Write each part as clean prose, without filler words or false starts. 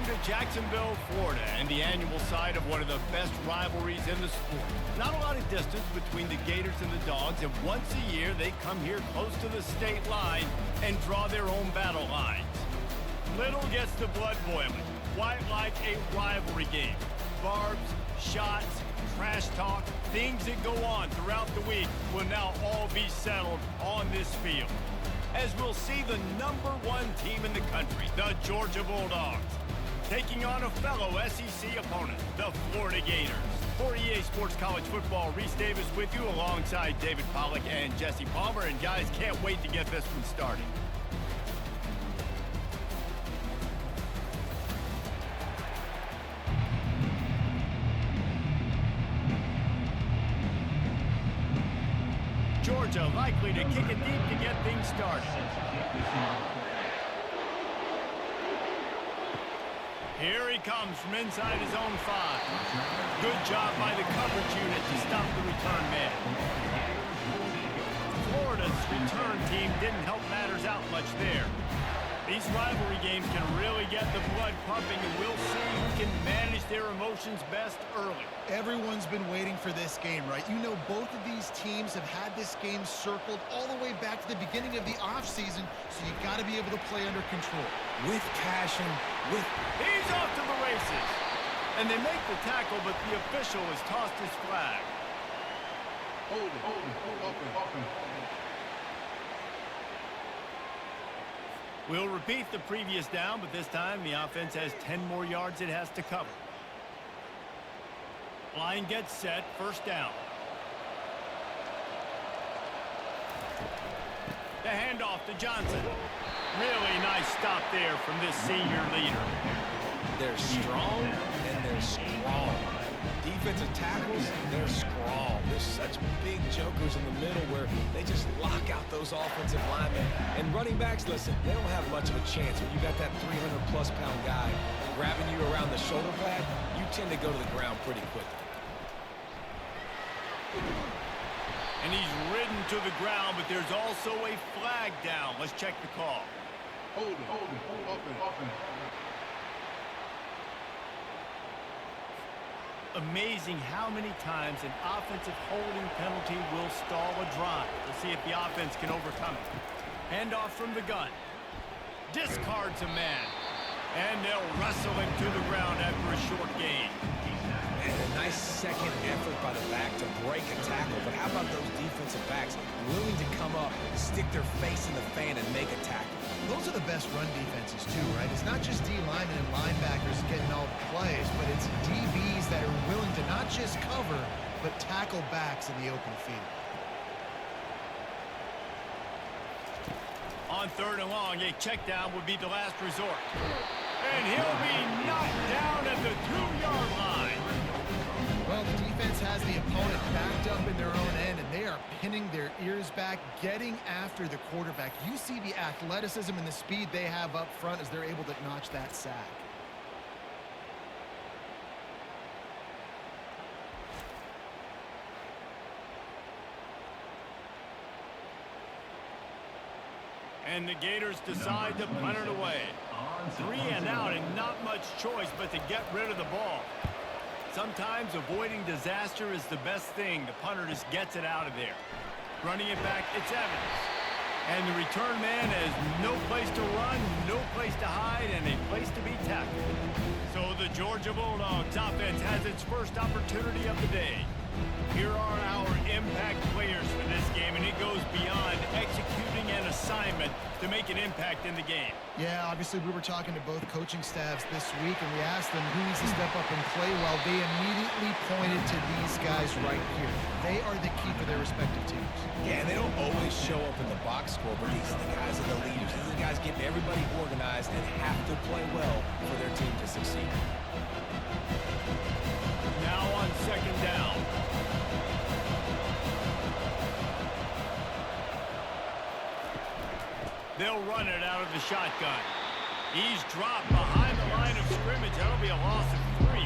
to Jacksonville, Florida, and the annual site of one of the best rivalries in the sport. Not a lot of distance between the Gators and the Dogs, and once a year they come here close to the state line and draw their own battle lines. Little gets the blood boiling, quite like a rivalry game. Barbs, shots, trash talk, things that go on throughout the week will now all be settled on this field, as we'll see the #1 team in the country, the Georgia Bulldogs, taking on a fellow SEC opponent, the Florida Gators. For EA Sports College Football, Reese Davis with you alongside David Pollack and Jesse Palmer. And guys, can't wait to get this one started. Georgia likely to kick it deep to get things started. Here he comes from inside his own 5. Good job by the coverage unit to stop the return man. Florida's return team didn't help matters out much there. These rivalry games can really get the blood pumping, and we'll see who can manage their emotions best early. Everyone's been waiting for this game, right? You know, both of these teams have had this game circled all the way back to the beginning of the offseason, so you got to be able to play under control. With passion, with... He's off to the races. And they make the tackle, but the official has tossed his flag. Hold it. We'll repeat the previous down, but this time the offense has 10 more yards it has to cover. Line gets set, first down. The handoff to Johnson. Really nice stop there from this senior leader. They're strong and they're strong. Defensive tackles, they're strong. There's such big jokers in the middle where they just lock out those offensive linemen. And running backs, listen, they don't have much of a chance. When you got that 300-plus pound guy grabbing you around the shoulder pad, you tend to go to the ground pretty quickly. And he's ridden to the ground, but there's also a flag down. Let's check the call. Hold it. Amazing how many times an offensive holding penalty will stall a drive. We'll see if the offense can overcome it. Handoff from the gun. Discards a man. And they'll wrestle him to the ground after a short gain. And a nice second effort by the back to break a tackle. But how about those defensive backs willing to come up, stick their face in the fan, and make a tackle? Those are the best run defenses too, right? It's not just D linemen and linebackers getting all the plays, but it's DBs that are willing to not just cover, but tackle backs in the open field. On 3rd and long, a check down would be the last resort. And he'll be knocked down at the 2-yard line. Well, the defense has the opponent backed up in their own end, and they are pinning their ears back, getting after the quarterback. You see the athleticism and the speed they have up front as they're able to notch that sack. And the Gators decide to punt it away. 3 and out, and not much choice but to get rid of the ball. Sometimes avoiding disaster is the best thing. The punter just gets it out of there. Running it back, it's Evans. And the return man has no place to run, no place to hide, and a place to be tackled. So the Georgia Bulldogs offense has its first opportunity of the day. Here are our impact players for this game, and it goes beyond executing an assignment to make an impact in the game. Yeah, obviously we were talking to both coaching staffs this week, and we asked them who needs to step up and play well. They immediately pointed to these guys right here. They are the key for their respective teams. Yeah, and they don't always show up in the box score, but these are the guys that are the leaders. These are the guys getting everybody organized and have to play well for their team to succeed. Now on 2nd down. They'll run it out of the shotgun. He's dropped behind the line of scrimmage. That'll be a loss of 3.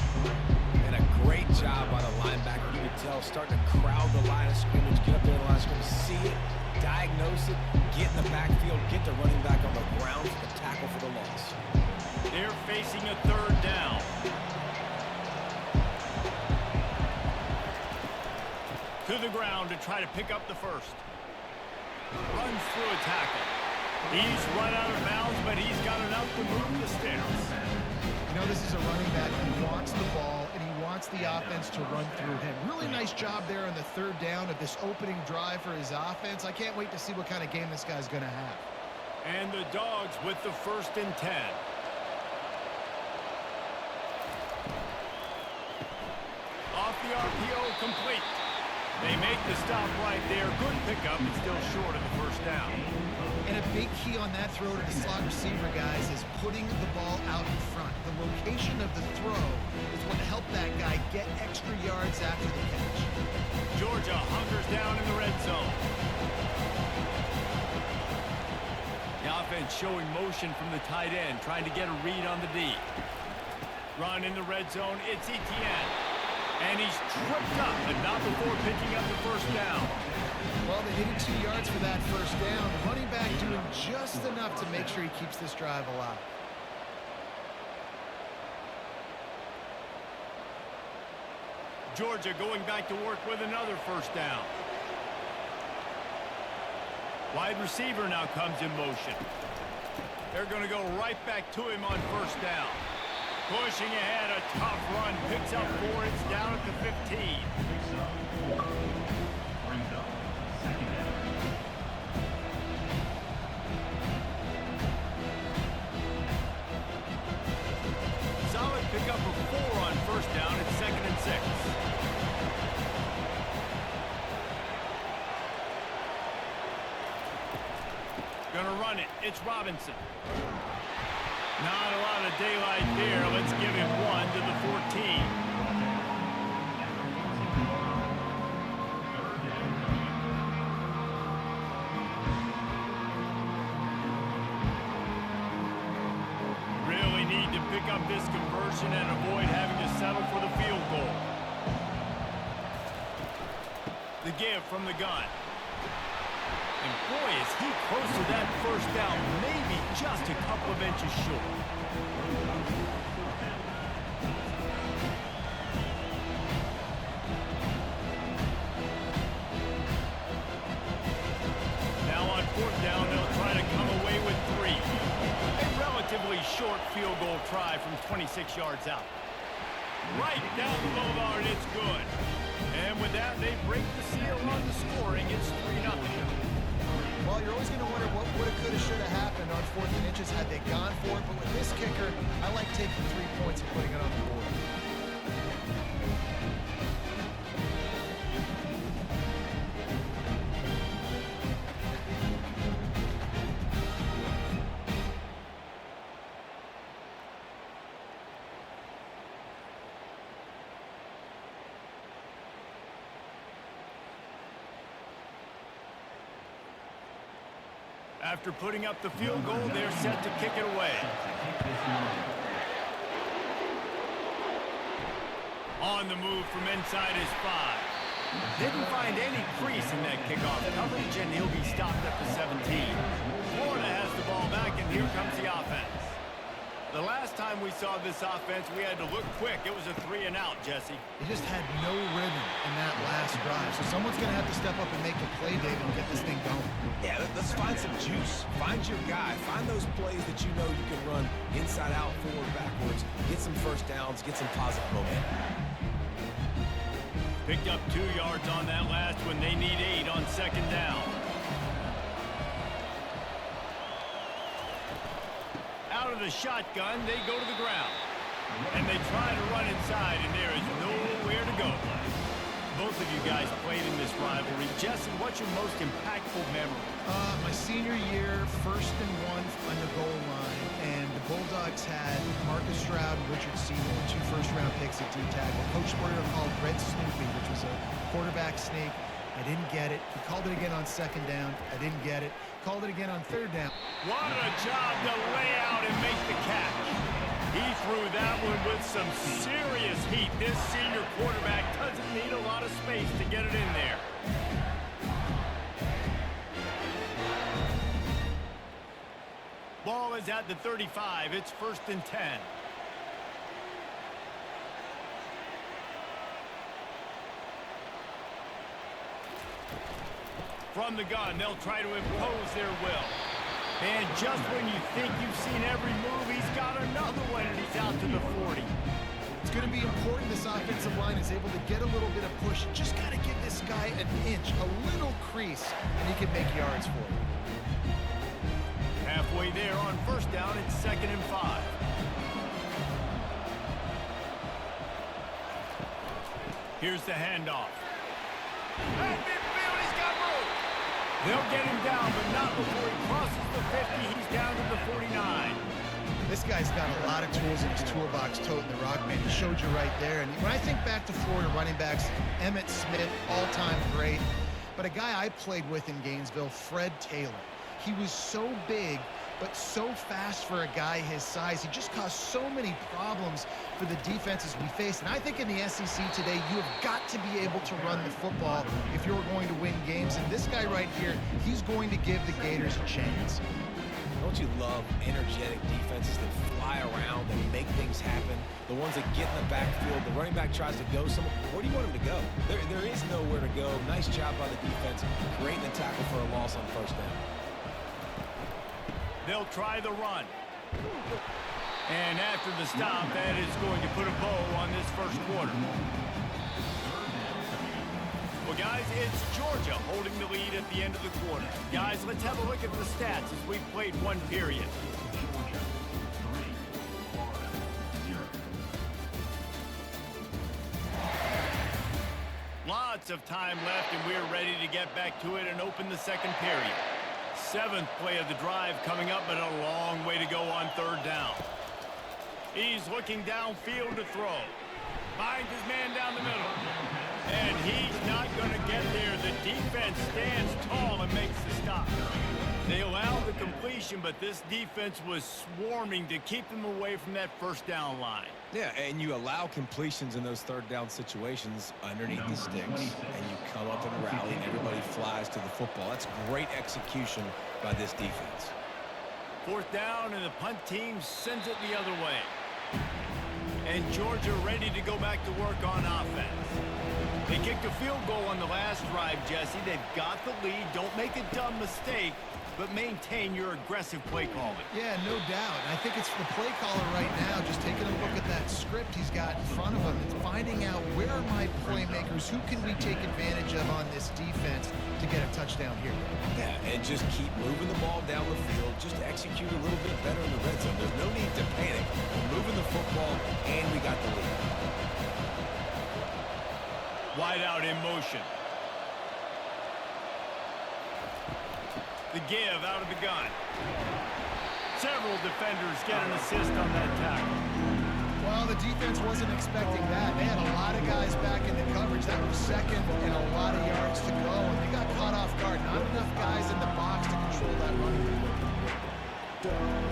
And a great job by the linebacker. You can tell, starting to crowd the line of scrimmage, get up there in the line of scrimmage, see it, diagnose it, get in the backfield, get the running back on the ground for the tackle for the loss. They're facing a 3rd ground to try to pick up the first. Runs through a tackle. He's run out of bounds, but he's got enough to move the sticks. You know, this is a running back who wants the ball, and he wants the offense to run through him. Really nice job there on the third down of this opening drive for his offense. I can't wait to see what kind of game this guy's going to have. And the Dogs with the 1st and 10. Off the RPO, complete. They make the stop right there. Good pickup, but still short of the first down. And a big key on that throw to the slot receiver, guys, is putting the ball out in front. The location of the throw is what helped that guy get extra yards after the catch. Georgia hunkers down in the red zone. The offense showing motion from the tight end, trying to get a read on the D. Run in the red zone, it's Etienne. And he's tripped up, but not before picking up the first down. Well, they needed 2 yards for that first down. The running back doing just enough to make sure he keeps this drive alive. Georgia going back to work with another first down. Wide receiver now comes in motion. They're going to go right back to him on first down. Pushing ahead, a tough run, picks up 4, it's down at the 15. Solid pickup of 4 on first down, it's 2nd and 6. Gonna run it, it's Robinson. Not a lot of daylight there. Let's give him 1 to the 14. Really need to pick up this conversion and avoid having to settle for the field goal. The give from the gun. And boy, is he close to that first down, maybe just a couple of inches short. Now on 4th down, they'll try to come away with 3. A relatively short field goal try from 26 yards out. Right down the boulevard, it's good. And with that, they break the seal on the scoring. It's 3-0. Well, you're always going to wonder what would have, could have, should have happened on 4th and inches had they gone for it. But with this kicker, I like taking 3 points and putting it on the board. After putting up the field goal, they're set to kick it away. On the move from inside his 5. Didn't find any crease in that kickoff coverage, and he'll be stopped at the 17. Florida has the ball back, and here comes the offense. The last time we saw this offense, we had to look quick. It was a 3-and-out, Jesse. They just had no rhythm in that last drive. So someone's going to have to step up and make a play, David, and get this thing going. Yeah, let's find some juice. Find your guy. Find those plays that you know you can run inside out, forward, backwards. Get some first downs. Get some positive momentum. Picked up 2 yards on that last one. They need 8 on 2nd down. Out of the shotgun, they go to the ground. And they try to run inside, and there is nowhere to go. Both of you guys played in this rivalry. Jesse, what's your most impactful memory? My senior year, 1st and 1 on the goal line, and the Bulldogs had Marcus Stroud and Richard Seymour, 2 first-round picks at D-tackle. Coach Spurrier called Red Snoopy, which was a quarterback snake. I didn't get it. He called it again on 2nd down. I didn't get it. Called it again on 3rd down. What a job to lay out and make the catch. He threw that one with some serious heat. This senior quarterback doesn't need a lot of space to get it in there. Ball is at the 35. It's 1st and 10. From the gun, they'll try to impose their will. And just when you think you've seen every move, he's got another one, and he's out to the 40. It's going to be important this offensive line is able to get a little bit of push. Just got to give this guy an inch, a little crease, and he can make yards for you. Halfway there on first down, it's 2nd and 5. Here's the handoff. At midfield, he's got room. They'll get him down, but not before he crosses the 50. He's down to the 49. This guy's got a lot of tools in his toolbox, toting the rock, man. He showed you right there. And when I think back to Florida running backs, Emmitt Smith, all-time great. But a guy I played with in Gainesville, Fred Taylor. He was so big, but so fast for a guy his size. He just caused so many problems for the defenses we faced. And I think in the SEC today, you have got to be able to run the football if you're going to win games. And this guy right here, he's going to give the Gators a chance. Don't you love energetic defenses that fly around and make things happen? The ones that get in the backfield, the running back tries to go somewhere. Where do you want him to go? There is nowhere to go. Nice job by the defense, creating the tackle for a loss on first down. They'll try the run. And after the stop, that is going to put a bow on this first quarter. Well, guys, it's Georgia holding the lead at the end of the quarter. Guys, let's have a look at the stats as we've played one period. Lots of time left, and we're ready to get back to it and open the second period. 7th play of the drive coming up, but a long way to go on third down. He's looking downfield to throw. Finds his man down the middle. And he's not going to get there. The defense stands tall and makes the stop. They allowed the completion, but this defense was swarming to keep them away from that first down line. Yeah, and you allow completions in those third down situations underneath the sticks, and you come up and rally, and everybody flies to the football. That's great execution by this defense. 4th down, and the punt team sends it the other way. And Georgia ready to go back to work on offense. They kicked a field goal on the last drive, Jesse. They've got the lead. Don't make a dumb mistake, but maintain your aggressive play calling. Yeah, no doubt. I think it's the play caller right now, just taking a look at that script he's got in front of him and finding out where are my playmakers, who can we take advantage of on this defense to get a touchdown here. Yeah, and just keep moving the ball down the field. Just execute a little bit better in the red zone. There's no need to panic. We're moving the football, and we got the lead. Wide out in motion. The give out of the gun. Several defenders get an assist on that tackle. Well, the defense wasn't expecting that. They had a lot of guys back in the coverage. That was 2nd and a lot of yards to go, and they got caught off guard. Not enough guys in the box to control that running.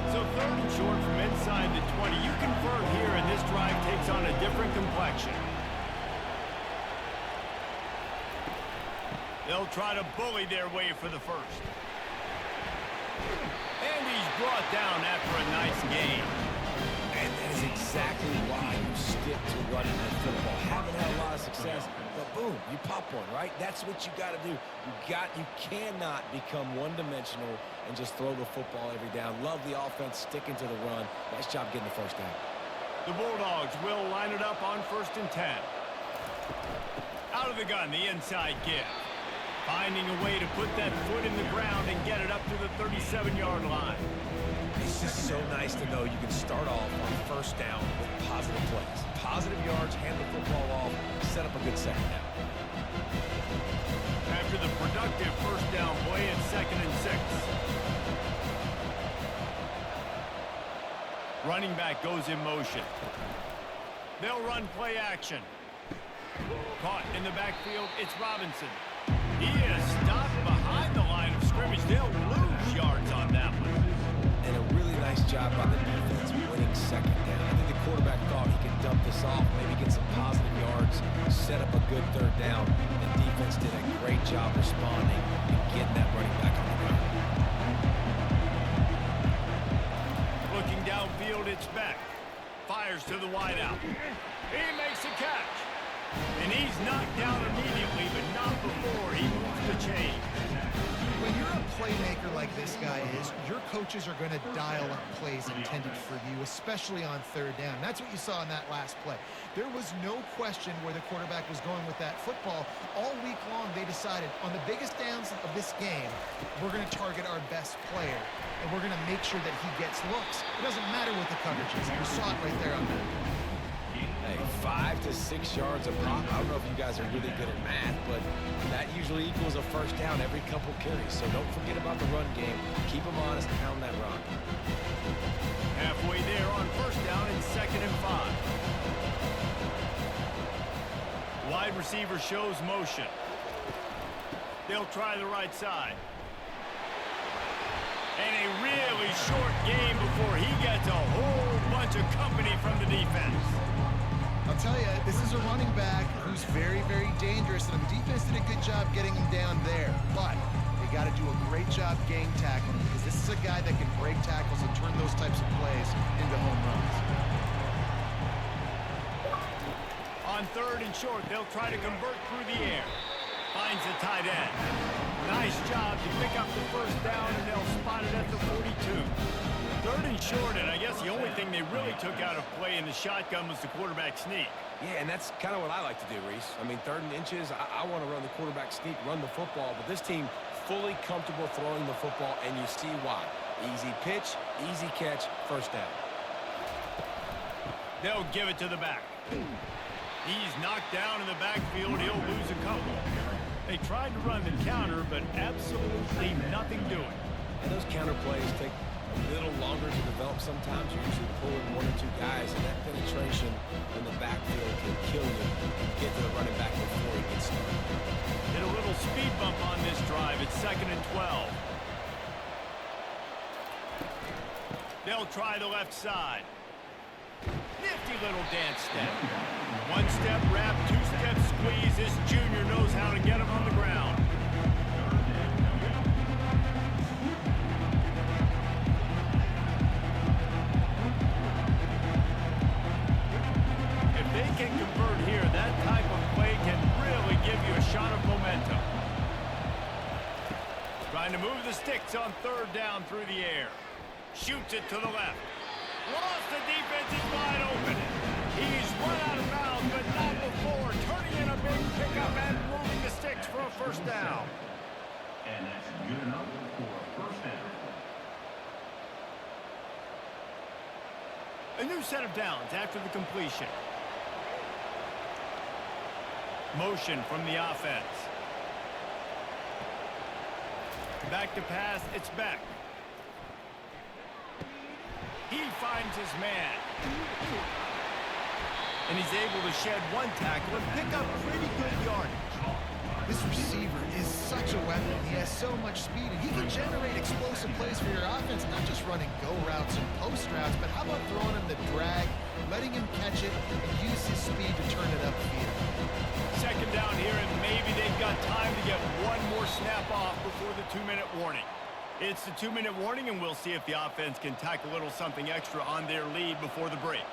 So 3rd and short from inside the 20. You convert here, and this drive takes on a different complexion. They'll try to bully their way for the first. And he's brought down after a nice gain. And that is exactly why you stick to running the football. Haven't had a lot of success, but boom, you pop one, right? That's what you got to do. You cannot become one-dimensional and just throw the football every down. Love the offense sticking to the run. Nice job getting the first down. The Bulldogs will line it up on 1st and 10. Out of the gun, the inside give. Finding a way to put that foot in the ground and get it up to the 37-yard line. It's just so nice to know you can start off on first down with positive plays. Positive yards, hand the football off, set up a good second down. After the productive first down play, it's 2nd and 6. Running back goes in motion. They'll run play action. Caught in the backfield, it's Robinson. He is stopped behind the line of scrimmage. They'll lose yards on that one. And a really nice job by the defense winning second down. I think the quarterback thought he could dump this off, maybe get some positive yards, set up a good third down. The defense did a great job responding and getting that running back on the ground. Looking downfield, it's Beck. Fires to the wideout. He makes a catch. And he's knocked down immediately, but not before he moves the chain. When you're a playmaker like this guy is, your coaches are going to dial up plays intended for you, especially on third down. That's what you saw in that last play. There was no question where the quarterback was going with that football. All week long, they decided on the biggest downs of this game, we're going to target our best player, and we're going to make sure that he gets looks. It doesn't matter what the coverage is. You saw it right there on that. Hey, 5 to 6 yards a pop. I don't know if you guys are really good at math, but that usually equals a first down every couple carries. So don't forget about the run game. Keep them honest, pound that rock. Halfway there on first down and 2nd and 5. Wide receiver shows motion. They'll try the right side. And a really short game before he gets a whole bunch of company from the defense. I'll tell you, this is a running back who's very, very dangerous, and the defense did a good job getting him down there. But they got to do a great job gang tackling him, because this is a guy that can break tackles and turn those types of plays into home runs. On 3rd and short, they'll try to convert through the air. Finds the tight end. Nice job to pick up the first down, and they'll spot it at the 42. 3rd and short, and I guess the only thing they really took out of play in the shotgun was the quarterback sneak. Yeah, and that's kind of what I like to do, Reese. I mean, 3rd and inches, I want to run the quarterback sneak, run the football, but this team fully comfortable throwing the football, and you see why. Easy pitch, easy catch, first down. They'll give it to the back. He's knocked down in the backfield. He'll lose a couple. They tried to run the counter, but absolutely nothing doing. And those counter plays take a little longer to develop sometimes. You're usually pulling 1 or 2 guys, and that penetration in the backfield can kill you. Get to the running back before he gets started. Hit a little speed bump on this drive. It's 2nd and 12. They'll try the left side. Nifty little dance step. 1 step wrap, 2 step squeeze. This junior knows how to get him on the ground. If they can convert here, that type of play can really give you a shot of momentum. Trying to move the sticks on 3rd down through the air. Shoots it to the left. Lost the defense, is wide open. He's run out of bounds, but not before. Turning in a big pickup and moving the sticks for a first down. And that's good enough for a first down. A new set of downs after the completion. Motion from the offense. Back to pass, it's Beck. He finds his man. And he's able to shed 1 tackle and pick up pretty good yardage. This receiver is such a weapon. He has so much speed, and he can generate explosive plays for your offense, not just running go routes and post routes, but how about throwing him the drag, letting him catch it, and use his speed to turn it upfield. 2nd down here, and maybe they've got time to get 1 more snap off before the 2-minute warning. It's the 2-minute warning, and we'll see if the offense can tack a little something extra on their lead before the break.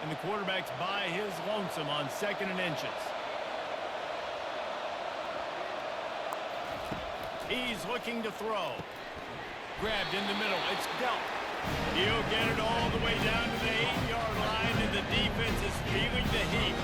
And the quarterback's by his lonesome on 2nd and inches. He's looking to throw. Grabbed in the middle. It's dealt. He'll get it all the way down to the 8-yard line, and the defense is feeling the heat.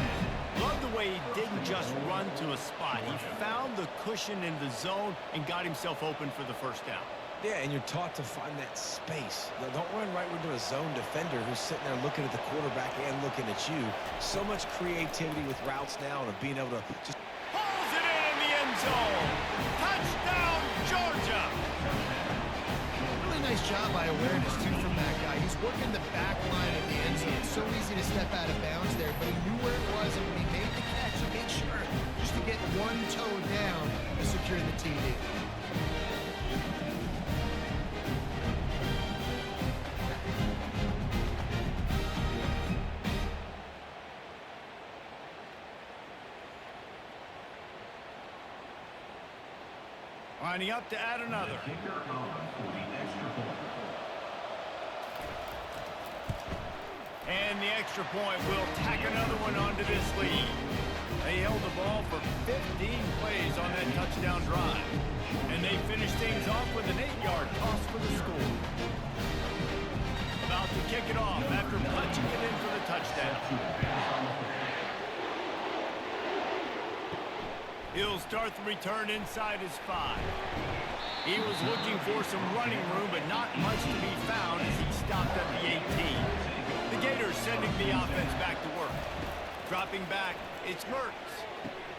Love the way he didn't just run to a spot. He found the cushion in the zone and got himself open for the first down. Yeah, and you're taught to find that space. Now, don't run right into a zone defender who's sitting there looking at the quarterback and looking at you. So much creativity with routes now and being able to just... Pulls it in the end zone. Touchdown, Georgia. Really nice job by awareness, too, from that guy. He's working the back line of the end zone. It's so easy to step out of bounds there, but he knew where it was, and when he made the catch, he made sure just to get 1 toe down to secure the TD. Lining up to add another. Kicker on for the extra point. And the extra point will tack another one onto this lead. They held the ball for 15 plays on that touchdown drive. And they finished things off with an 8-yard toss for the score. About to kick it off after punching it in for the touchdown. He'll start the return inside his 5. He was looking for some running room, but not much to be found as he stopped at the 18. The Gators sending the offense back to work. Dropping back, it's Mertz.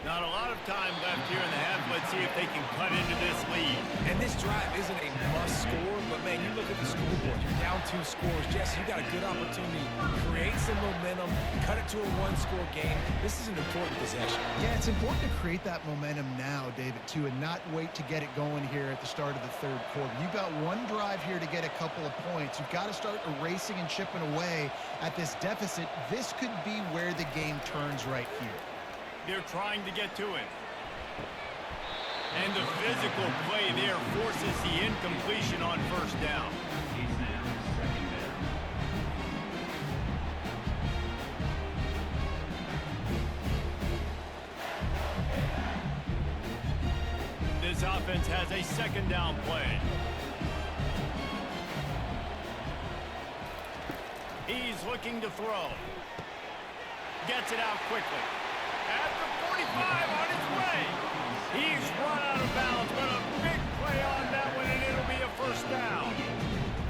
Not a lot of time left here in the half. Let's see if they can cut into this lead. And this drive isn't a must score, but man, you look at the scoreboard. You're down 2 scores. Jesse, you got a good opportunity. Create some momentum. Cut it to a 1-score game. This is an important possession. Yeah, it's important to create that momentum now, David, too, and not wait to get it going here at the start of the third quarter. You've got one drive here to get a couple of points. You've got to start erasing and chipping away at this deficit. This could be where the game turns right here. They're trying to get to it. And the physical play there forces the incompletion on first down. This offense has a second down play. He's looking to throw. Gets it out quickly. After 45 on his way. He's run out of bounds, but a big play on that one, and it'll be a first down.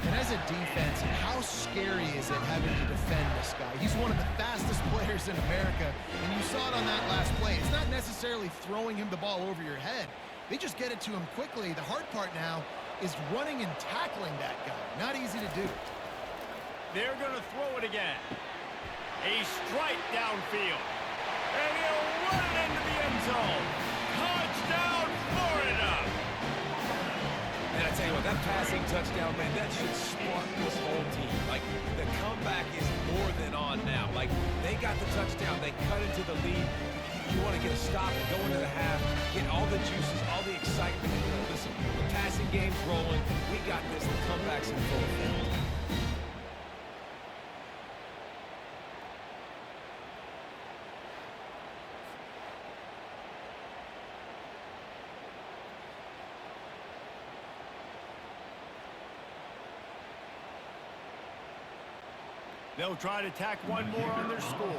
And as a defense, how scary is it having to defend this guy? He's one of the fastest players in America, and you saw it on that last play. It's not necessarily throwing him the ball over your head. They just get it to him quickly. The hard part now is running and tackling that guy. Not easy to do. They're going to throw it again. A strike downfield. And he'll run it into the end zone. Touchdown, Florida! And I tell you what, that passing touchdown, man, that should spark this whole team. Like, the comeback is more than on now. Like, they got the touchdown. They cut into the lead. You want to get a stop and go into the half, get all the juices, all the excitement. You know, listen, the passing game's rolling. We got this. The comeback's in full effect. They'll try to tack one more on their score.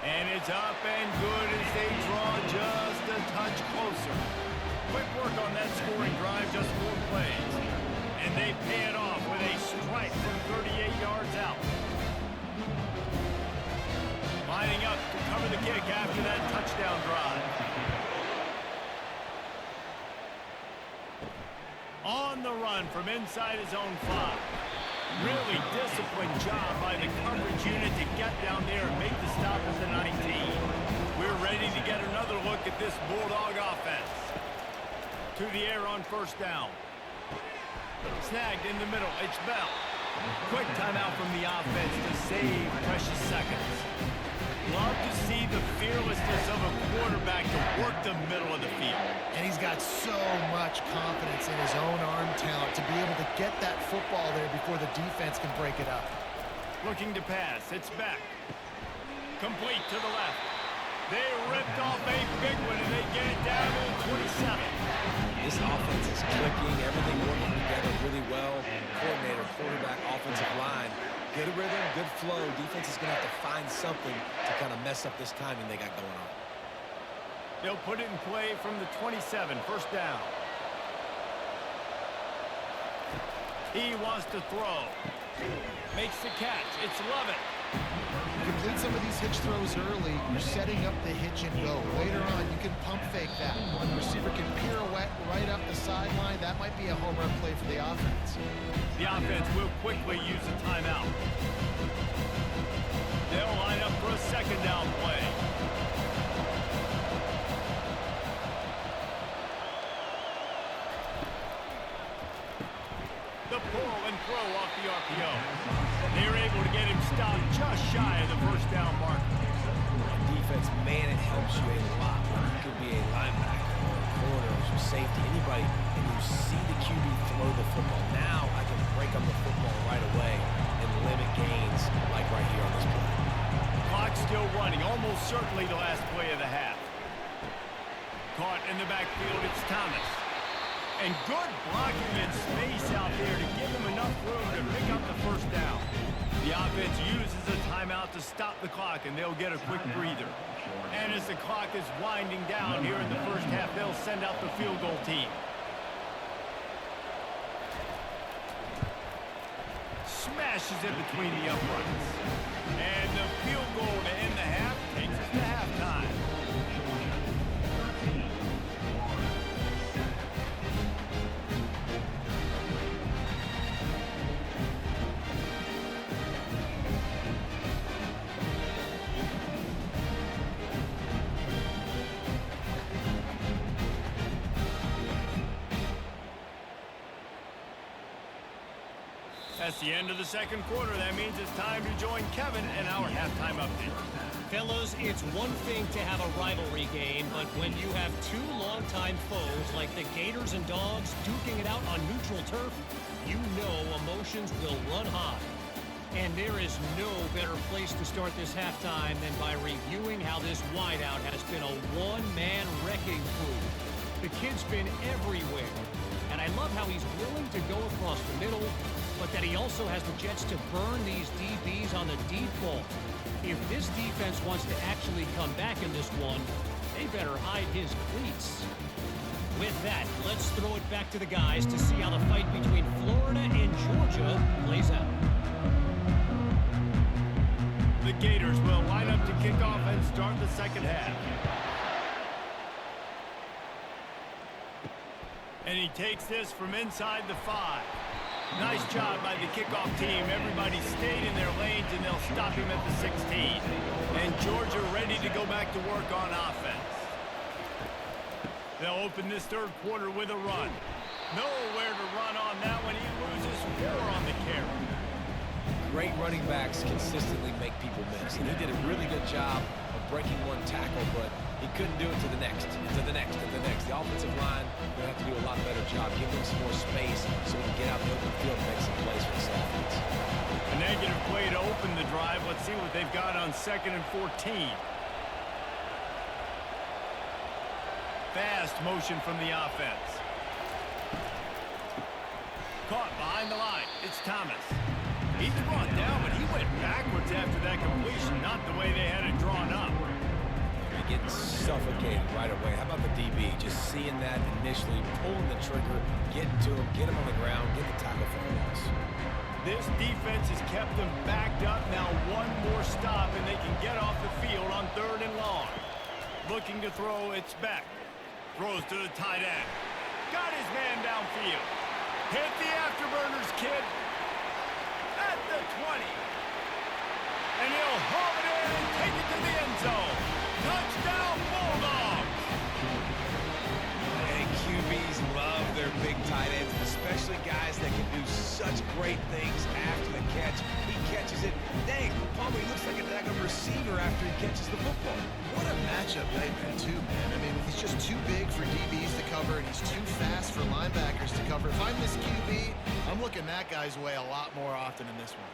And it's up and good as they draw just a touch closer. Quick work on that scoring drive, just 4 plays. And they pay it off with a strike from 38 yards out. Lining up to cover the kick after that touchdown drive. On the run from inside his own 5. Really disciplined job by the coverage unit to get down there and make the stop at the 19. We're ready to get another look at this Bulldog offense. To the air on first down. Snagged in the middle. It's Bell. Quick timeout from the offense to save precious seconds. Love to see the fearlessness of a quarterback to work the middle of the field. And he's got so much confidence in his own arm talent to be able to get that football there before the defense can break it up. Looking to pass. It's back. Complete to the left. They ripped off a big one, and they get it down to 27. This offense is clicking. Everything working together really well. Coordinator, quarterback, offensive line. Good rhythm, good flow. Defense is going to have to find something to kind of mess up this timing they got going on. They'll put it in play from the 27, first down. He wants to throw. Makes the catch. It's Lovett. Complete some of these hitch throws early. You're setting up the hitch and go. Later on, you can pump fake that. When the receiver can pirouette right up the sideline, that might be a home run play for the offense. The offense will quickly use a timeout. They'll line up for a second down play. The pull and throw off the RPO. They're able to get him stopped just shy of the first down mark. Defense, man, it helps you a lot. You could be a linebacker or a corner or safety, anybody, and you see the QB throw the football. Now I can break up the football right away and limit gains like right here still running, almost certainly the last play of the half. Caught in the backfield, it's Thomas. And good blocking in space out there to give him enough room to pick up the first down. The offense uses a timeout to stop the clock, and they'll get a quick breather. And as the clock is winding down here in the first half, they'll send out the field goal team. Smashes it between the uprights. And the field goal to end the half takes us to halftime. That's the end of the second quarter. That means it's time to join Kevin and our halftime update. Fellas, it's one thing to have a rivalry game, but when you have two longtime foes like the Gators and Dogs duking it out on neutral turf, you know emotions will run high. And there is no better place to start this halftime than by reviewing how this wideout has been a one-man wrecking crew. The kid's been everywhere, and I love how he's willing to go across the middle, but that he also has the jets to burn these DBs on the deep ball. If this defense wants to actually come back in this one, they better hide his cleats. With that, let's throw it back to the guys to see how the fight between Florida and Georgia plays out. The Gators will line up to kick off and start the second half. And he takes this from inside the 5. Nice job by the kickoff team. Everybody stayed in their lanes, and they'll stop him at the 16. And Georgia ready to go back to work on offense. They'll open this third quarter with a run. Nowhere to run on that one. He loses 4 on the carry. Great running backs consistently make people miss. And he did a really good job of breaking one tackle, but he couldn't do it to the next, and to the next, and the next. The offensive line will have to do a lot better job, give them some more space so we can get out in the open field and make some plays for this offense. A negative play to open the drive. Let's see what they've got on 2nd and 14. Fast motion from the offense. Caught behind the line. It's Thomas. He's brought down, but he went backwards after that completion, not the way they had it drawn up. They're getting suffocated right away. How about the DB? Just seeing that initially, pulling the trigger, getting to him, get him on the ground, get the tackle for a loss. This defense has kept them backed up. Now one more stop, and they can get off the field on 3rd and long. Looking to throw, it's Beck. Throws to the tight end. Got his man downfield. Hit the afterburners, kid. At the 20. And he'll haul it in and take it to the end zone. Touchdown, Bulldogs! And QBs love their big tight ends, especially guys that can do such great things after the catch. He catches it. Dang, Palmer looks like a daggone receiver after he catches the football. What a matchup nightmare, too, man. I mean, he's just too big for DBs to cover, and he's too fast for linebackers to cover. If I'm this QB, I'm looking that guy's way a lot more often in this one.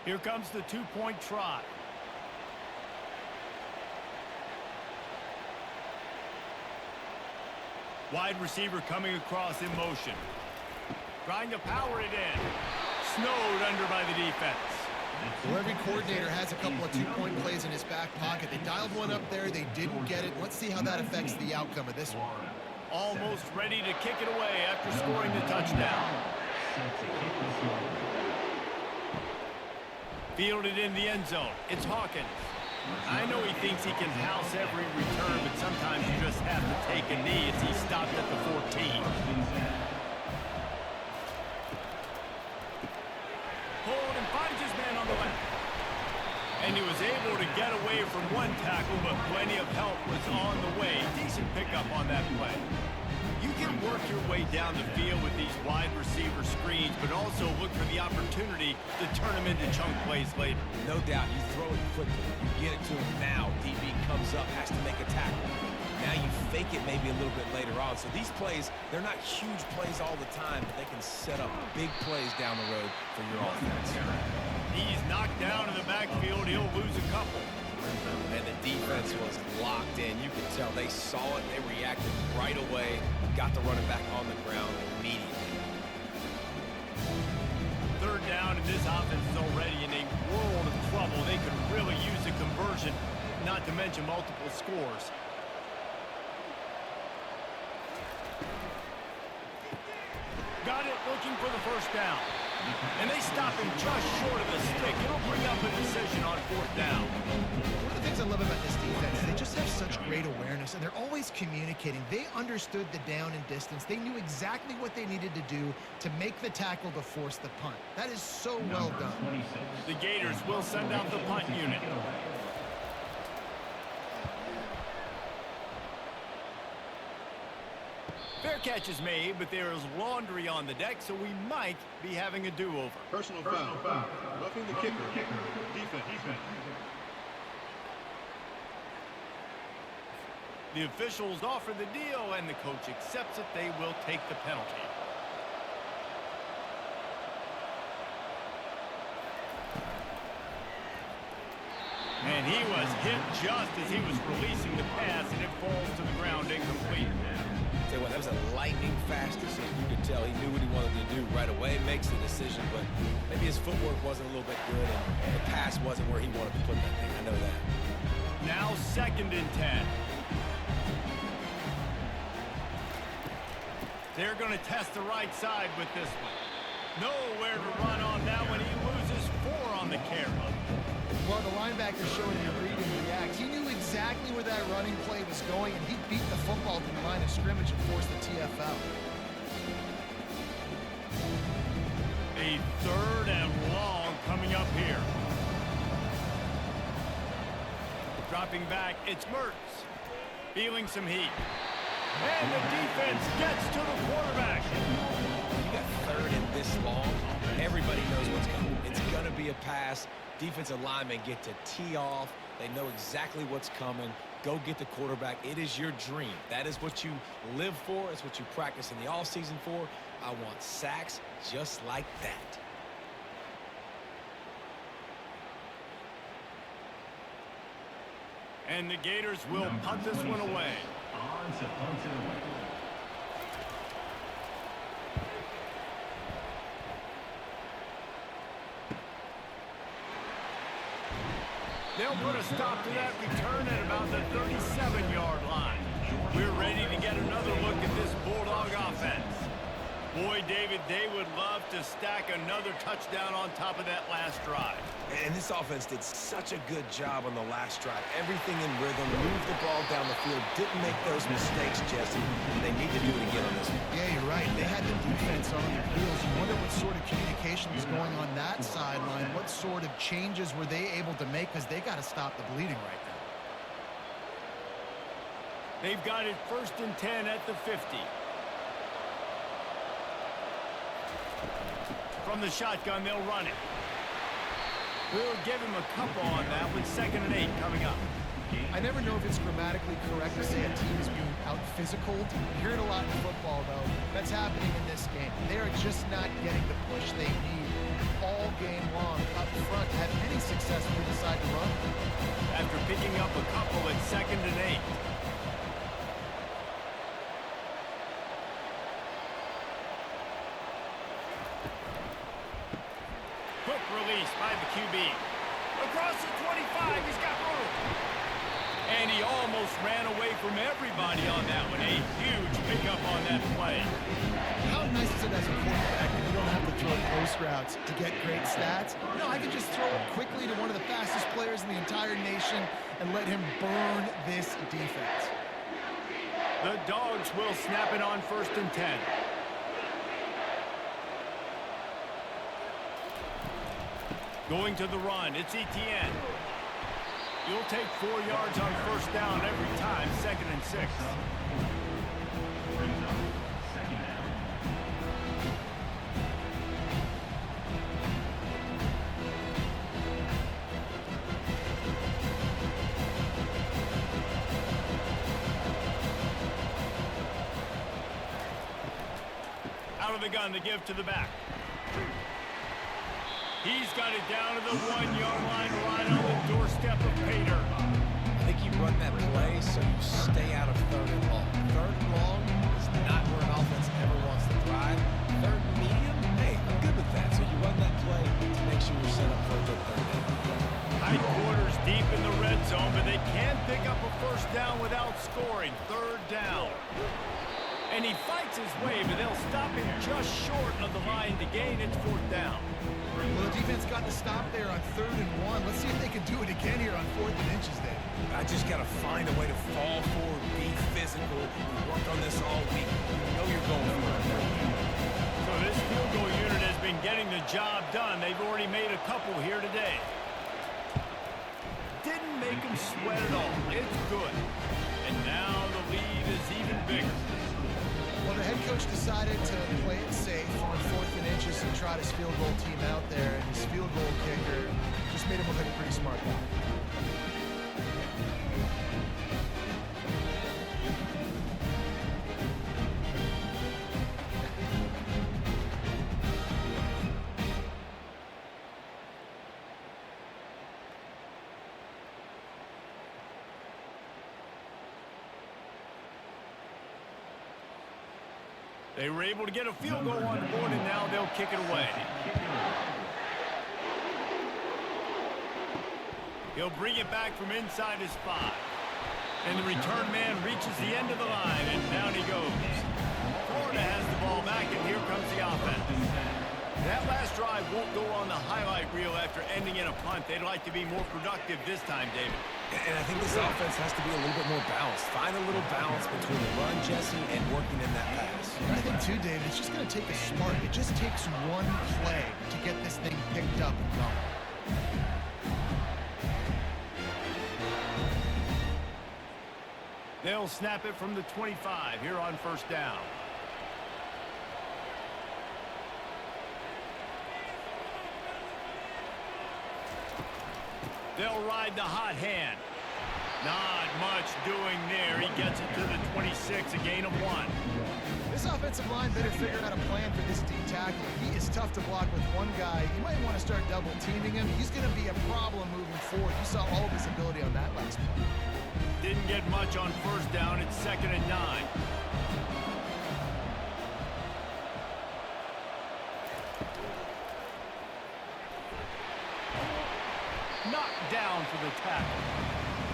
Here comes the 2-point try. Wide receiver coming across in motion. Trying to power it in. Snowed under by the defense. Well, every coordinator has a couple of 2-point plays in his back pocket. They dialed one up there. They didn't get it. Let's see how that affects the outcome of this one. Almost ready to kick it away after scoring the touchdown. Fielded in the end zone. It's Hawkins. I know he thinks he can house every return, but sometimes you just have to take a knee as he stopped at the 14. Hold and finds his man on the left. And he was able to get away from one tackle, but plenty of help was on the way. Decent pickup on that play. You can work your way down the field with these wide receiver screens, but also look for the opportunity to turn them into chunk plays later. No doubt, you throw it quickly. You get it to him now. DB comes up, has to make a tackle. Now you fake it maybe a little bit later on. So these plays, they're not huge plays all the time, but they can set up big plays down the road for your offense. He's knocked down in the backfield. He'll lose a couple. And the defense was locked in. You could tell they saw it. They reacted right away. Got the running back on the ground immediately. Third down, and this offense is already in a world of trouble. They could really use a conversion, not to mention multiple scores. Got it, looking for the first down. And they stop him just short of the stick. It'll bring up a decision on fourth down. One of the things I love about this defense is they just have such great awareness, and they're always communicating. They understood the down and distance. They knew exactly what they needed to do to make the tackle to force the punt. That is so well done. The Gators will send out the punt unit. Fair catch is made, but there is laundry on the deck, so we might be having a do-over. Personal foul. Roughing the kicker. Defense. The officials offer the deal, and the coach accepts it. They will take the penalty. And he was hit just as he was releasing the pass, and it falls to the ground incomplete. Tell you what, that was a lightning-fast decision. You could tell he knew what he wanted to do right away. Makes the decision, but maybe his footwork wasn't a little bit good, and the pass wasn't where he wanted to put that thing. I know that. Now 2nd and 10. They're going to test the right side with this one. Nowhere to run on that one. He loses 4 on the carry. Well, the linebacker showing you read and react. He knew exactly where that running play was going, and he beat the football to the line of scrimmage and forced the TFL. A 3rd and long coming up here. Dropping back, it's Mertz. Feeling some heat. And the defense gets to the quarterback. You got 3rd and this long. Everybody knows what's coming. It's going to be a pass. Defensive linemen get to tee off. They know exactly what's coming. Go get the quarterback. It is your dream. That is what you live for. It's what you practice in the offseason for. I want sacks just like that. And the Gators will punt this one away. On to punt it away. They'll put a stop to that return at about the 37-yard line. We're ready to get another look at this Bulldog offense. Boy, David, they would love to stack another touchdown on top of that last drive. And this offense did such a good job on the last drive. Everything in rhythm, moved the ball down the field, didn't make those mistakes, Jesse. And they need to do it again on this one. Yeah, you're right. They had the defense on their heels. You wonder what sort of communication was going on that sideline. What sort of changes were they able to make, because they got to stop the bleeding right now. They've got it 1st and 10 at the 50. From the shotgun, they'll run it. We'll give him a couple on that with 2nd and 8 coming up. I never know if it's grammatically correct to say a team is being out-physical. You hear it a lot in football, though. That's happening in this game. They are just not getting the push they need all game long up front to have any success when they decide to run. After picking up a couple at 2nd and 8. Quick release by the QB. Across the 25, he's got room. And he almost ran away from everybody on that one. A huge pickup on that play. How nice is it as a quarterback that you don't have to throw post routes to get great stats? No, I can just throw it quickly to one of the fastest players in the entire nation and let him burn this defense. The Dogs will snap it on 1st and 10. Going to the run, it's Etienne. You'll take 4 yards on 1st down every time, 2nd and 6. out of the gun to give to the back. He's got it down to the 1-yard line right on the doorstep of Pater. I think you run that play so you stay out of 3rd and long. 3rd and long is not where an offense ever wants to thrive. 3rd and medium, hey, I'm good with that. So you run that play to make sure you're set up for a good 3rd down. High quarters deep in the red zone, but they can pick up a first down without scoring. 3rd down. And he fights his way, but they'll stop him just short of the line to gain. It's 4th down. Well, the defense got to stop there on 3rd and 1. Let's see if they can do it again here on 4th and inches, Dave. I just got to find a way to fall forward, be physical. We worked on this all week. You know you're going for it. So this field goal unit has been getting the job done. They've already made a couple here today. Didn't make them sweat at all. It's good. And now the lead is even bigger. Well, the head coach decided to play it safe on 4th and inches and trot his field goal team out there, and his field goal kicker just made him look like a pretty smart guy. They were able to get a field goal on the board, and now they'll kick it away. He'll bring it back from inside his 5. And the return man reaches the end of the line, and down he goes. Florida has the ball back, and here comes the offense. That last drive won't go on the highlight reel after ending in a punt. They'd like to be more productive this time, David. And I think this offense has to be a little bit more balanced. Find a little balance between the run, Jesse, and working in that pass. I think, too, David, it's just going to take a spark. It just takes one play to get this thing picked up and going. They'll snap it from the 25 here on 1st down. They'll ride the hot hand. Not much doing there. He gets it to the 26, a gain of 1. This offensive line better figure out a plan for this D tackle. He is tough to block with one guy. You might want to start double teaming him. He's going to be a problem moving forward. You saw all of his ability on that last play. Didn't get much on 1st down. It's 2nd and 9. Knocked down for the tackle.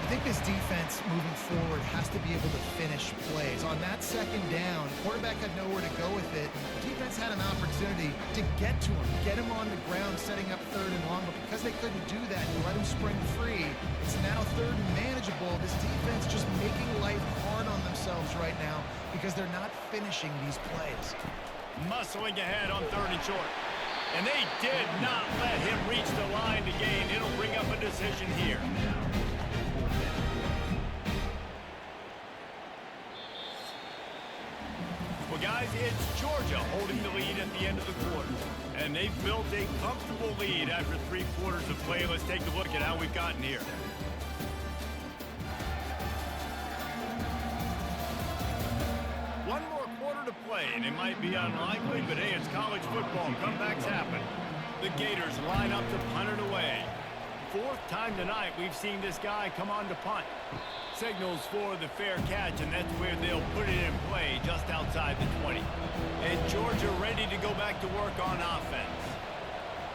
I think this defense moving forward has to be able to finish plays. On that 2nd down, quarterback had nowhere to go with it. The defense had an opportunity to get to him, get him on the ground, setting up 3rd and long, but because they couldn't do that and let him spring free, it's now 3rd and manageable. This defense just making life hard on themselves right now because they're not finishing these plays. Muscling ahead on 3rd and short. And they did not let him reach the line to gain. It'll bring up a decision here. Well, guys, it's Georgia holding the lead at the end of the quarter. And they've built a comfortable lead after 3 quarters of play. Let's take a look at how we've gotten here. One more quarter to play, and it might be unlikely, but hey, it's college football. Comebacks happen. The Gators line up to punt it away. 4th time tonight we've seen this guy come on to punt. Signals for the fair catch, and that's where they'll put it in play just outside the 20. And Georgia ready to go back to work on offense.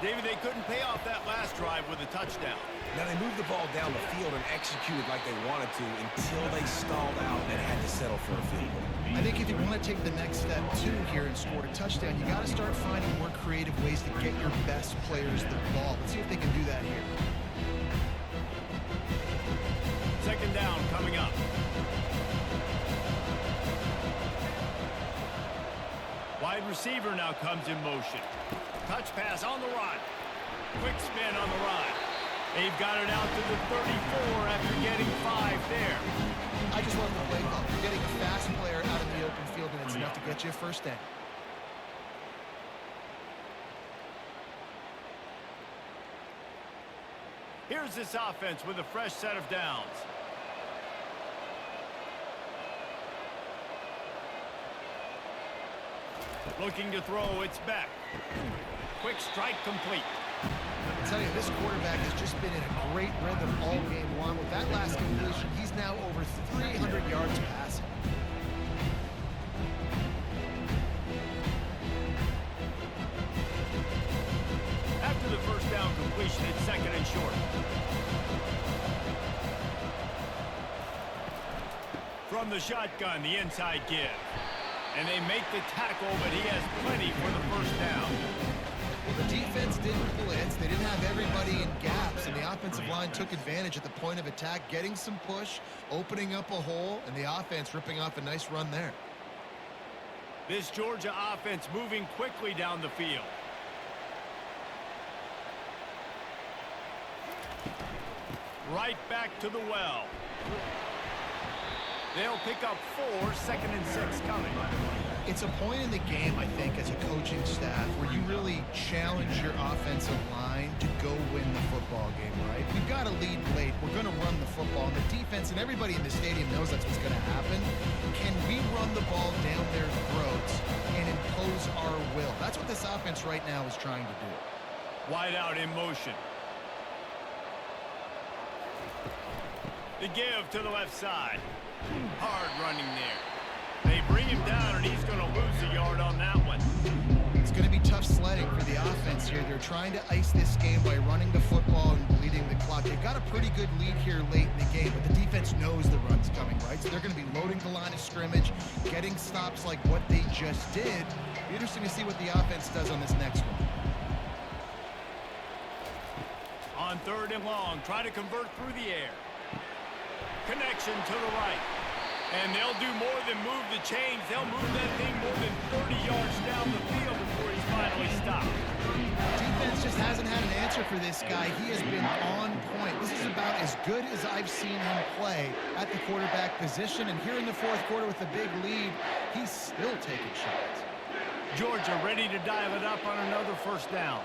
David, they couldn't pay off that last drive with a touchdown. Now, they moved the ball down the field and executed like they wanted to until they stalled out and had to settle for a field goal. I think if you want to take the next step, too, here and score a touchdown, you got to start finding more creative ways to get your best players the ball. Let's see if they can do that here. 2nd down coming up. Wide receiver now comes in motion. Touch pass on the run. Quick spin on the run. They've got it out to the 34 after getting 5 there. I just love the play call. You're getting a fast player out in the open field, and it's enough to get you a 1st down. Here's this offense with a fresh set of downs. Looking to throw, it's back. Quick strike complete. I tell you, this quarterback has just been in a great rhythm all game long. With that last completion, he's now over 300 yards passing. After the first down completion, it's second and short. From the shotgun, the inside give. And they make the tackle, but he has plenty for the first down. Well, the defense didn't blitz. They didn't have everybody in gaps, and the offensive line took advantage at the point of attack, getting some push, opening up a hole, and the offense ripping off a nice run there. This Georgia offense moving quickly down the field. Right back to the well. They'll pick up 4, second and 6 coming. It's a point in the game, I think, as a coaching staff, where you really challenge your offensive line to go win the football game, right? We've got to lead late. We're going to run the football. And the defense and everybody in the stadium knows that's what's going to happen. Can we run the ball down their throats and impose our will? That's what this offense right now is trying to do. Wide out in motion. The give to the left side. Hard running there. They bring him down, and he's going to lose a yard on that one. It's going to be tough sledding for the offense here. They're trying to ice this game by running the football and bleeding the clock. They've got a pretty good lead here late in the game, but the defense knows the run's coming, right? So they're going to be loading the line of scrimmage, getting stops like what they just did. Be interesting to see what the offense does on this next one. On third and long, try to convert through the air. Connection to the right. And they'll do more than move the chains. They'll move that thing more than 30 yards down the field before he's finally stopped. Defense just hasn't had an answer for this guy. He has been on point. This is about as good as I've seen him play at the quarterback position. And here in the fourth quarter with a big lead, he's still taking shots. Georgia ready to dial it up on another first down.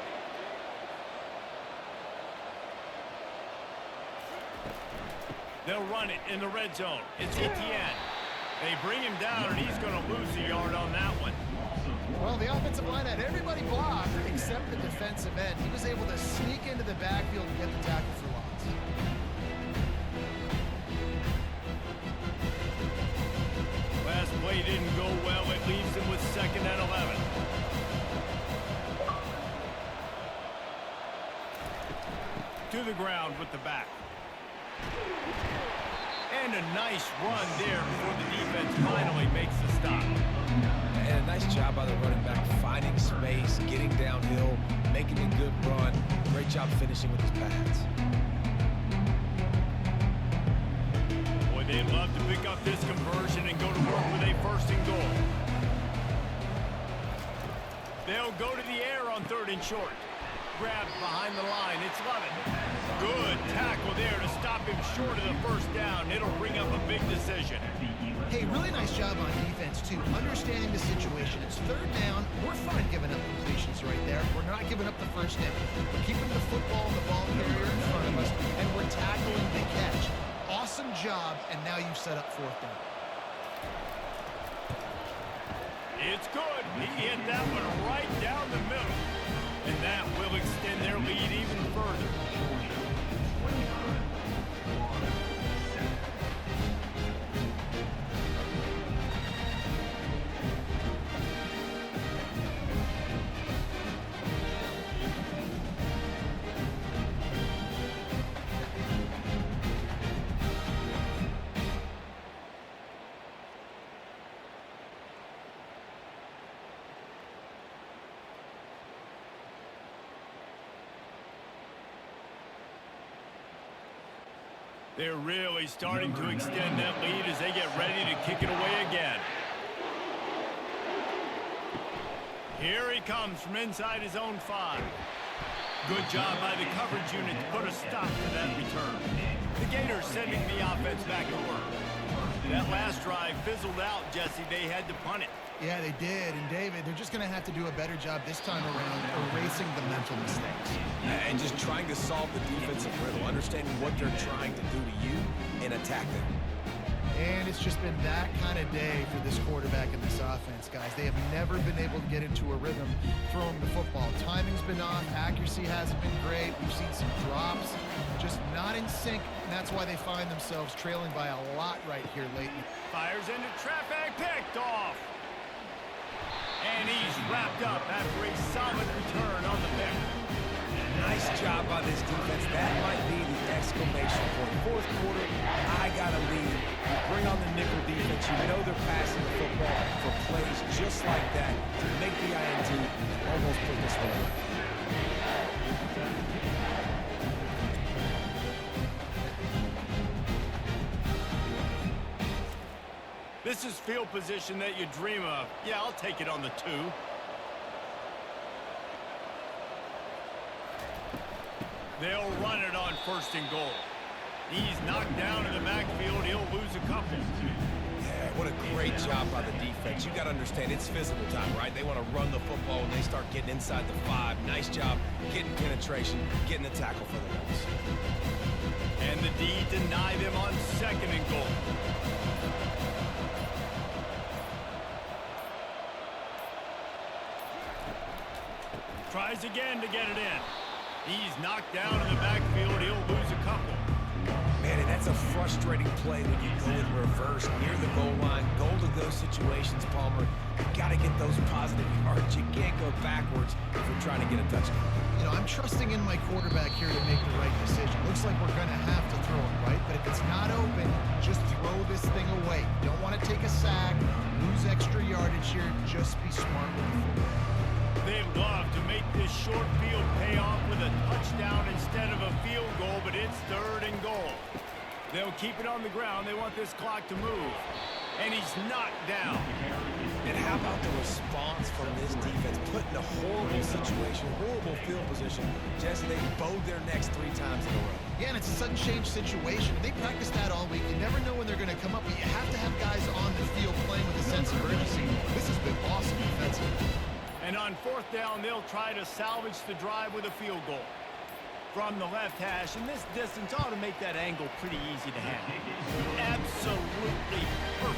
They'll run it in the red zone. It's Etienne. They bring him down, and he's going to lose a yard on that one. Well, the offensive line had everybody blocked except the defensive end. He was able to sneak into the backfield and get the tackle for loss. Last play didn't go well. It leaves him with second and 11. To the ground with the back. And a nice run there before the defense finally makes the stop. And a nice job by the running back, finding space, getting downhill, making a good run. Great job finishing with his pads. Boy, they'd love to pick up this conversion and go to work with a first and goal. They'll go to the air on third and short. Grabbed behind the line. It's Lovett. Good tackle there to stop him short of the first down. It'll bring up a big decision. Hey, really nice job on defense, too. Understanding the situation. It's third down. We're fine giving up completions right there. We're not giving up the first down. We're keeping the football and the ball carrier in front of us, and we're tackling the catch. Awesome job, and now you've set up fourth down. It's good. He hit that one right down the middle. And that will extend their lead even further. They're really starting to extend that lead as they get ready to kick it away again. Here he comes from inside his own 5. Good job by the coverage unit to put a stop to that return. The Gators sending the offense back to work. That last drive fizzled out, Jesse. They had to punt it. Yeah, they did. And, David, they're just going to have to do a better job this time around erasing the mental mistakes. And just trying to solve the defensive riddle, understanding what they're trying to do to you and attack them. And it's just been that kind of day for this quarterback and this offense, guys. They have never been able to get into a rhythm throwing the football. Timing's been off. Accuracy hasn't been great. We've seen some drops, just not in sync, and that's why they find themselves trailing by a lot right here lately. Fires into traffic, picked off. And he's wrapped up after a solid return on the pick. Nice job by this defense. That might be the exclamation point. Fourth quarter, I got a lead. You bring on the nickel defense. You know they're passing the football for plays just like that to make the INT almost put this away. This is field position that you dream of. Yeah, I'll take it on the 2. They'll run it on 1st and goal. He's knocked down in the backfield. He'll lose a couple. Yeah, what a great job by the defense. You got to understand, it's physical time, right? They want to run the football when they start getting inside the 5. Nice job getting penetration, getting the tackle for the loss. And the D deny them on 2nd and goal. Tries again to get it in. He's knocked down in the backfield. He'll lose a couple. Man, and that's a frustrating play when you go in reverse near the goal line. Goal to those situations, Palmer. You got to get those positive yards. You can't go backwards if you're trying to get a touchdown. You know, I'm trusting in my quarterback here to make the right decision. Looks like we're going to have to throw it, right? But if it's not open, just throw this thing away. You don't want to take a sack, lose extra yardage here. Just be smart with the football. They'd love to make this short field pay off with a touchdown instead of a field goal, but it's 3rd and goal. They'll keep it on the ground. They want this clock to move. And he's knocked down. And how about the response from this defense? Put in a horrible situation, horrible field position. Jesse, they bowed their necks 3 times in a row. Yeah, and it's a sudden change situation. They practice that all week. You never know when they're going to come up, but you have to have guys on the field playing with a sense of urgency. This has been awesome defensively. And on 4th down, they'll try to salvage the drive with a field goal. From the left hash, and this distance ought to make that angle pretty easy to handle. Absolutely perfect.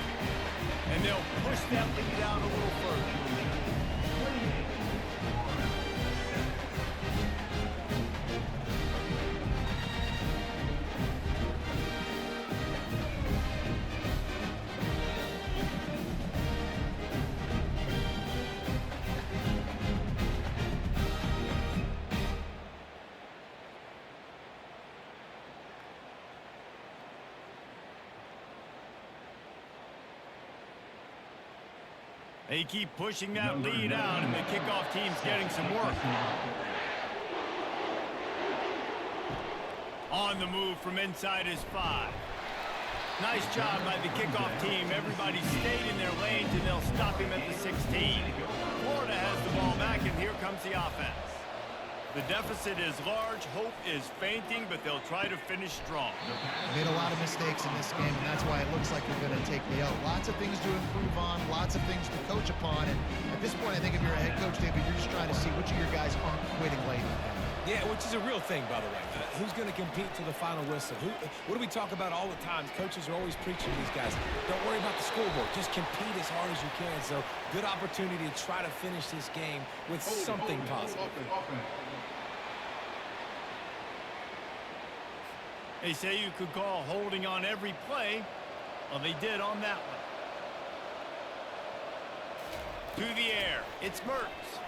And they'll push that lead out a little further. They keep pushing that lead out, and the kickoff team's getting some work. On the move from inside his 5. Nice job by the kickoff team. Everybody stayed in their lanes, and they'll stop him at the 16. Florida has the ball back, and here comes the offense. The deficit is large. Hope is fainting, but they'll try to finish strong. Made a lot of mistakes in this game, and that's why it looks like they're going to take the L. Lots of things to improve on, lots of things to coach upon, and at this point, I think if you're a head coach, David, you're just trying to see which of your guys aren't quitting late. Yeah, which is a real thing, by the way. Who's going to compete to the final whistle? What do we talk about all the time? Coaches are always preaching to these guys. Don't worry about the scoreboard. Just compete as hard as you can. So, good opportunity to try to finish this game with something positive. They say you could call holding on every play. Well, they did on that one. To the air. It's Mertz.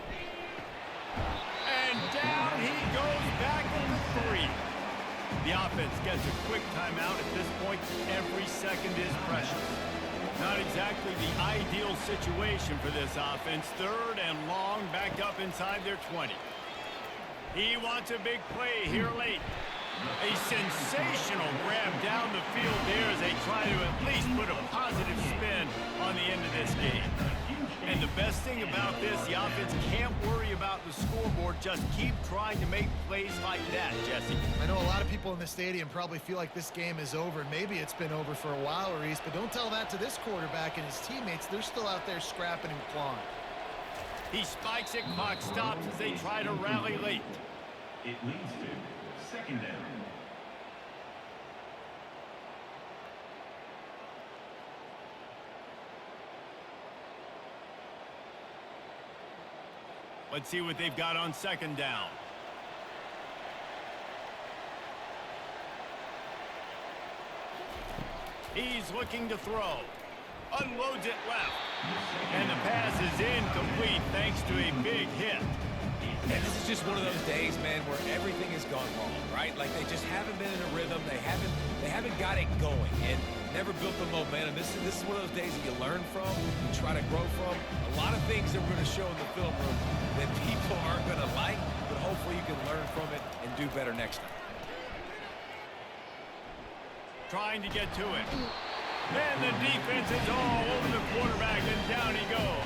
And down he goes back at the 3. The offense gets a quick timeout at this point. Every second is precious. Not exactly the ideal situation for this offense. 3rd and long, back up inside their 20. He wants a big play here late. A sensational grab down the field there as they try to at least put a positive spin on the end of this game. And the best thing about this, the offense can't worry about the scoreboard. Just keep trying to make plays like that, Jesse. I know a lot of people in the stadium probably feel like this game is over. Maybe it's been over for a while, Reese, but don't tell that to this quarterback and his teammates. They're still out there scrapping and clawing. He spikes it, clock stops as they try to rally late. It leads to 2nd down. Let's see what they've got on second down. He's looking to throw. Unloads it left. And the pass is incomplete thanks to a big hit. And this is just one of those days, man, where everything has gone wrong, right? Like they just haven't been in a rhythm. They haven't got it going and never built the momentum. This is one of those days that you learn from, you try to grow from. A lot of things that we're going to show in the film room that people aren't going to like, but hopefully you can learn from it and do better next time. Trying to get to it. And the defense is all over the quarterback, and down he goes.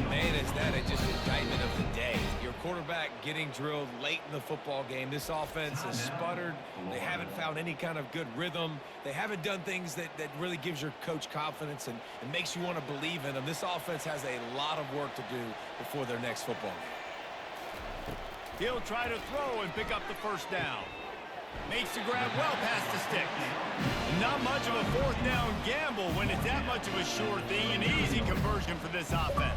Man, is that just an indictment of the day. Your quarterback getting drilled late in the football game. This offense has sputtered. They haven't found any kind of good rhythm. They haven't done things that really gives your coach confidence and makes you want to believe in them. This offense has a lot of work to do before their next football game. He'll try to throw and pick up the first down. Makes the grab well past the sticks. Not much of a fourth down gamble when it's that much of a sure thing. An easy conversion for this offense.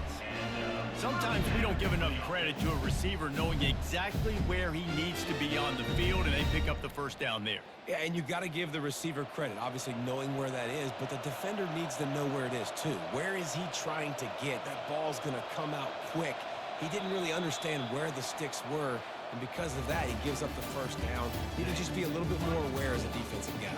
Sometimes we don't give enough credit to a receiver knowing exactly where he needs to be on the field, and they pick up the first down there. Yeah, and you got to give the receiver credit, obviously knowing where that is, but the defender needs to know where it is too. Where is he trying to get? That ball's going to come out quick. He didn't really understand where the sticks were, and because of that, he gives up the first down. He need to just be a little bit more aware as a defensive guy.